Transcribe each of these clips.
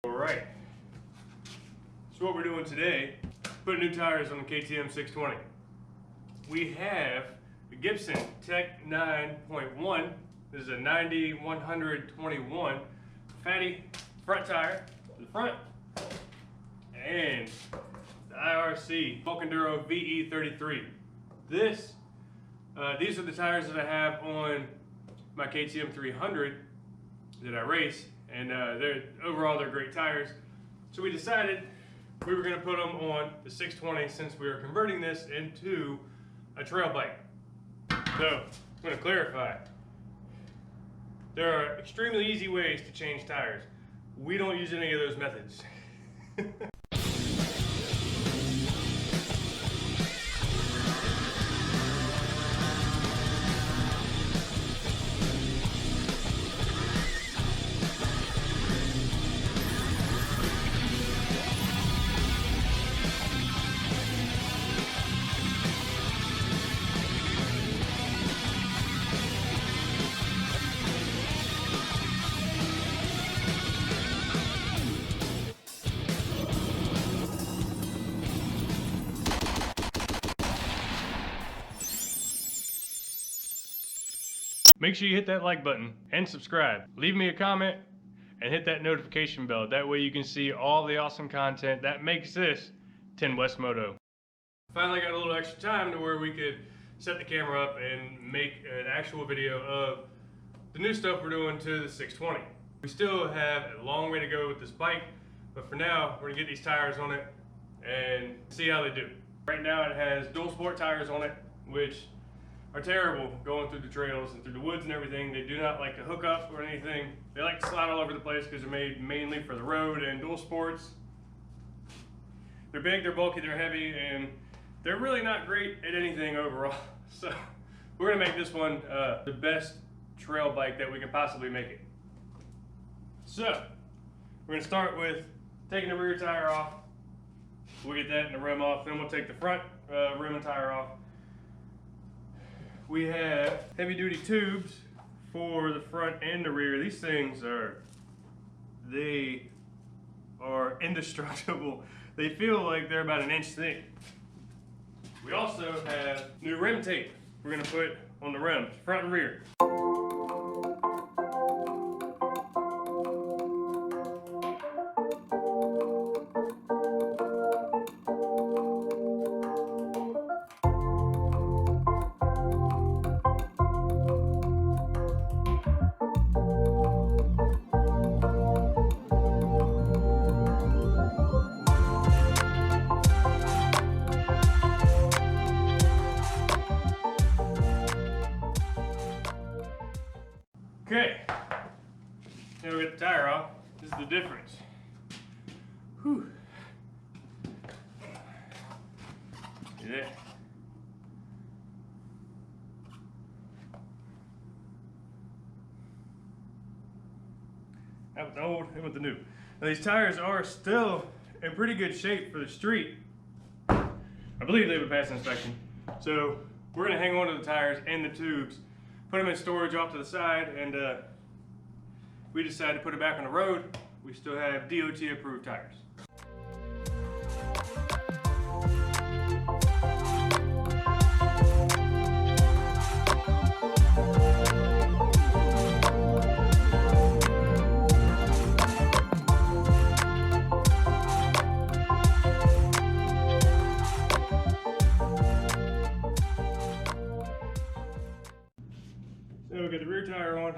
Alright, so what we're doing today, putting new tires on the KTM 620. We have the Gibson Tech 9.1. This is a 90-121 fatty front tire to the front, and the IRC Bulk Enduro VE33. These are the tires that I have on my KTM 300 that I race, and overall they're great tires. So we decided we were going to put them on the 620 since we are converting this into a trail bike. So I'm going to clarify. There are extremely easy ways to change tires. We don't use any of those methods. Make sure you hit that like button and subscribe. Leave me a comment and hit that notification bell. That way you can see all the awesome content that makes this 10 West Moto. Finally got a little extra time to where we could set the camera up and make an actual video of the new stuff we're doing to the 620. We still have a long way to go with this bike, but for now we're gonna get these tires on it and see how they do. Right now it has dual sport tires on it, which are terrible going through the trails and through the woods and everything. They do not like to hook up or anything. They like to slide all over the place because they're made mainly for the road and dual sports. They're big, they're bulky, they're heavy, and they're really not great at anything overall. So we're gonna make this one the best trail bike that we can possibly make it. So we're gonna start with taking the rear tire off. We'll get that and the rim off, then we'll take the front rim and tire off. We have heavy duty tubes for the front and the rear. These things are indestructible. They feel like they're about an inch thick. We also have new rim tape we're gonna put on the rims, front and rear. Okay, now we got the tire off. This is the difference. Whew. See that? That with the old and with the new. Now these tires are still in pretty good shape for the street. I believe they would pass inspection. So we're gonna hang on to the tires and the tubes, put them in storage off to the side, and we decided to put it back on the road. We still have DOT approved tires. So we got the rear tire on,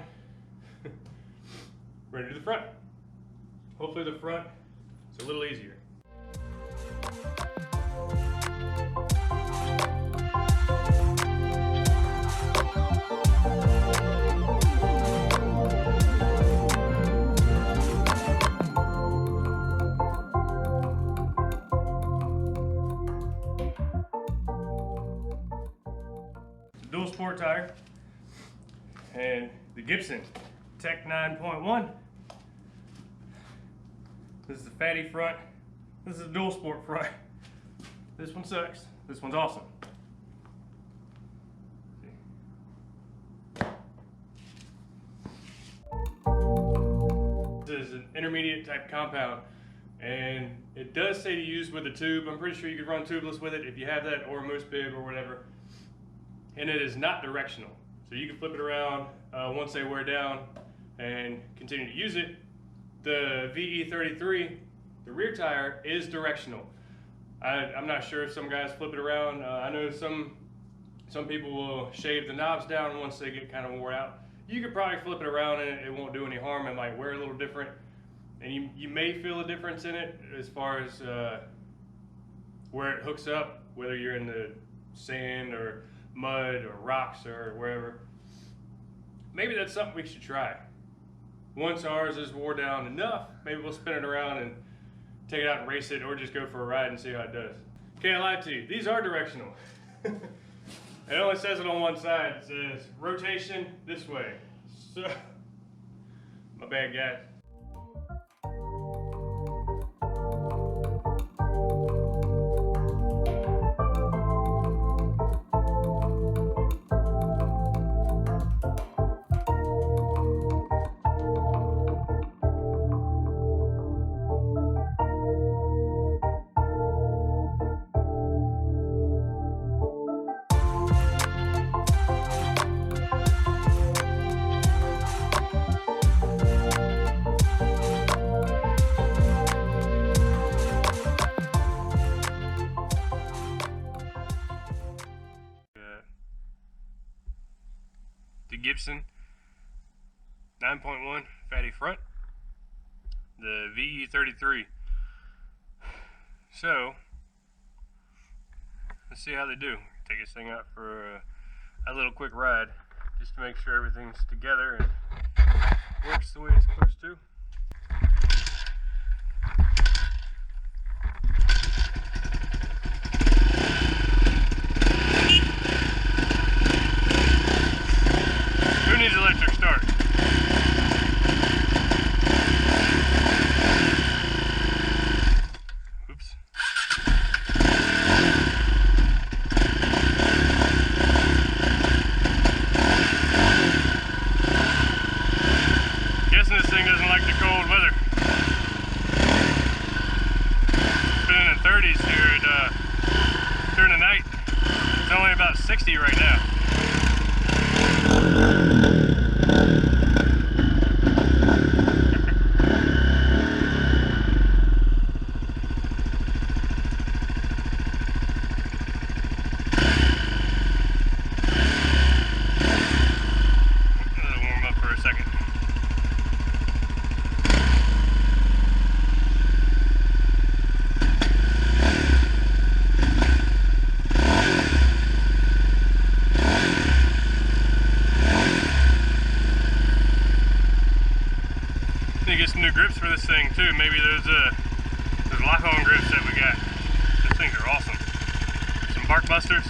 ready to the front. Hopefully the front is a little easier. It's a dual sport tire. And the Gibson Tech 9.1. This is the fatty front. This is a dual sport front. This one sucks. This one's awesome. This is an intermediate type compound. And it does say to use with a tube. I'm pretty sure you could run tubeless with it if you have that, or a moose bib or whatever. And it is not directional. So you can flip it around once they wear down and continue to use it. The VE33, the rear tire, is directional. I'm not sure if some guys flip it around. I know some people will shave the knobs down once they get kind of wore out. You could probably flip it around and it won't do any harm. It might wear a little different. And you may feel a difference in it as far as where it hooks up, whether you're in the sand or mud or rocks or wherever. Maybe that's something we should try. Once ours is wore down enough, maybe we'll spin it around and take it out and race it, or just go for a ride and see how it does. Okay, I lied to you. These are directional. It only says it on one side. It says rotation this way. So, my bad, guys. The Gibson 9.1 fatty front, the VE33. So let's see how they do. Take this thing out for a little quick ride just to make sure everything's together and works the way it's supposed to. Who needs electric start? Oops. Guessing this thing doesn't like the cold weather. It's been in the 30s here during the night. It's only about 60 right now. Warm up for a second. Need to get some new grips for this thing too. Maybe those lock-on grips that we got. These things are awesome. Some bark busters.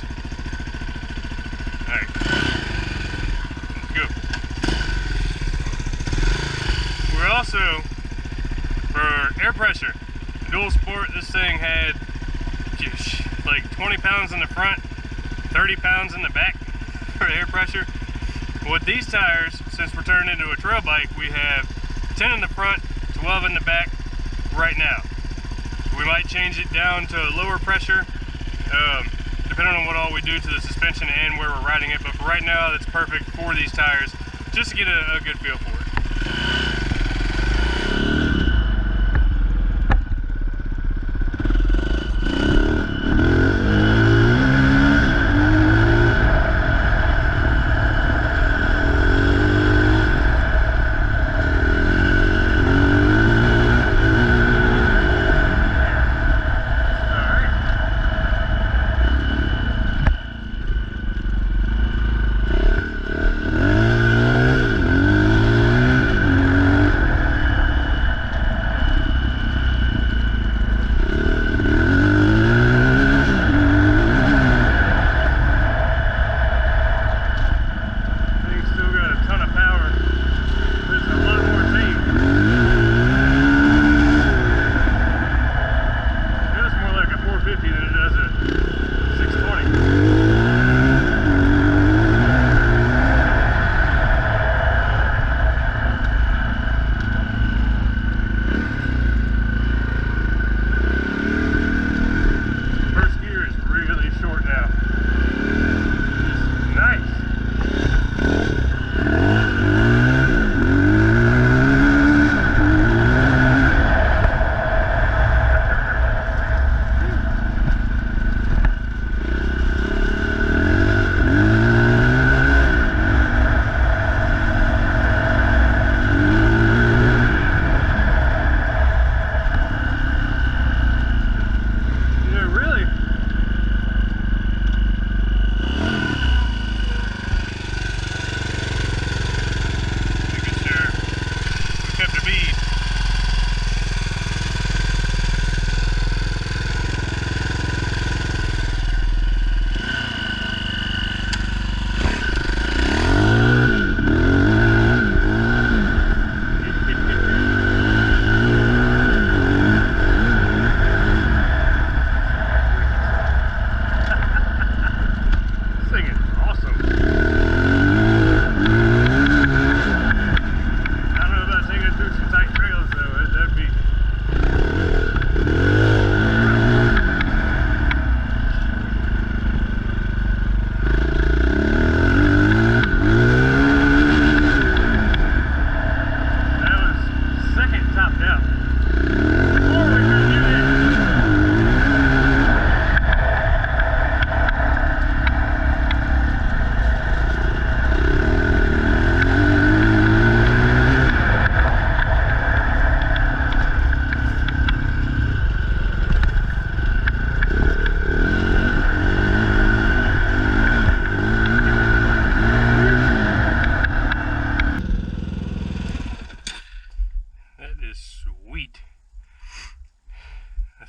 Alright, let's go. We're also, for air pressure, dual sport, this thing had like 20 pounds in the front, 30 pounds in the back for air pressure. With these tires, since we're turning into a trail bike, we have 10 in the front, 12 in the back right now. We might change it down to lower pressure, depending on what all we do to the suspension and where we're riding it, but for right now that's perfect for these tires, just to get a good feel for it.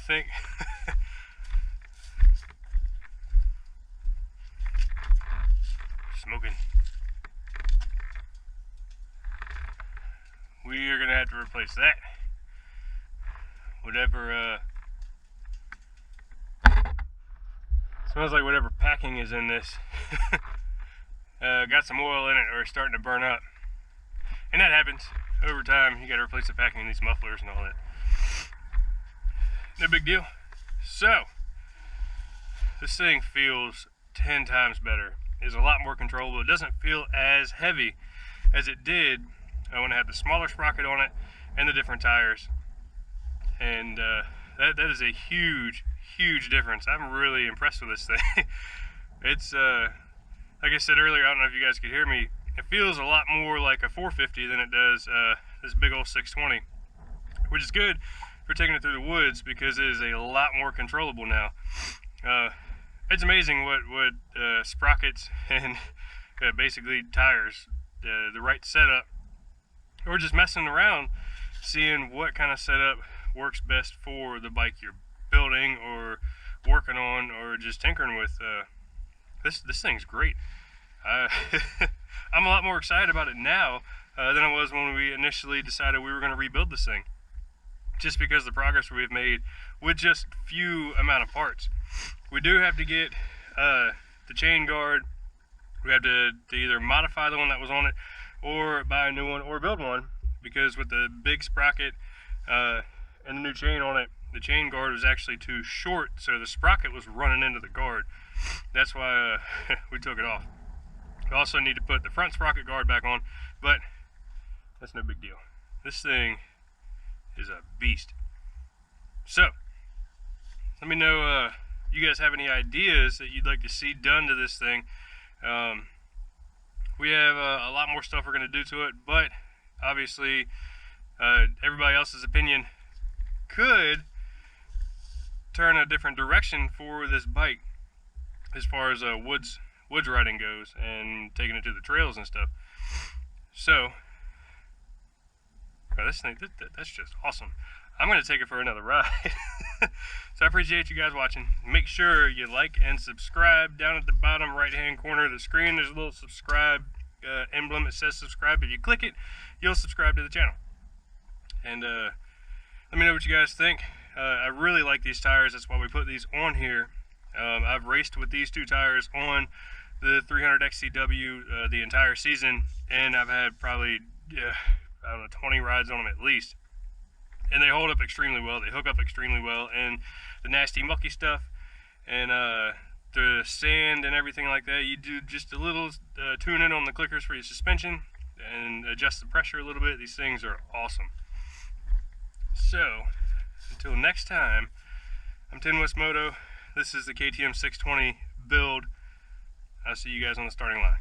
think. Smoking. We are gonna have to replace that. Whatever smells like whatever packing is in this got some oil in it or starting to burn up, and that happens over time. You got to replace the packing in these mufflers and all that. No big deal. So this thing feels 10 times better. It's a lot more controllable. It doesn't feel as heavy as it did when I had the smaller sprocket on it and the different tires. And that is a huge difference. I'm really impressed with this thing. It's like I said earlier, I don't know if you guys could hear me, it feels a lot more like a 450 than it does this big old 620, which is good for taking it through the woods because it is a lot more controllable now. It's amazing what sprockets and basically tires, the right setup, or just messing around, seeing what kind of setup works best for the bike you're building or working on or just tinkering with. This thing's great. I'm a lot more excited about it now than I was when we initially decided we were going to rebuild this thing, just because of the progress we've made with just few amount of parts. We do have to get the chain guard. We have to either modify the one that was on it or buy a new one or build one, because with the big sprocket and the new chain on it, the chain guard was actually too short, so the sprocket was running into the guard. That's why we took it off. We also need to put the front sprocket guard back on, but that's no big deal. This thing is a beast. So let me know you guys have any ideas that you'd like to see done to this thing. We have a lot more stuff we're going to do to it, but obviously everybody else's opinion could turn a different direction for this bike as far as woods riding goes and taking it to the trails and stuff. So this thing, that's just awesome. I'm going to take it for another ride. So I appreciate you guys watching. Make sure you like and subscribe. Down at the bottom right hand corner of the screen, there's a little subscribe emblem. It says subscribe. If you click it, you'll subscribe to the channel. And let me know what you guys think. I really like these tires. That's why we put these on here. I've raced with these two tires on the 300 XCW the entire season, and I've had probably I don't know, 20 rides on them at least, and they hold up extremely well. They hook up extremely well, and the nasty mucky stuff and the sand and everything like that, you do just a little tuning on the clickers for your suspension and adjust the pressure a little bit. These things are awesome. So until next time, I'm 10 West Moto. This is the KTM 620 build. I'll see you guys on the starting line.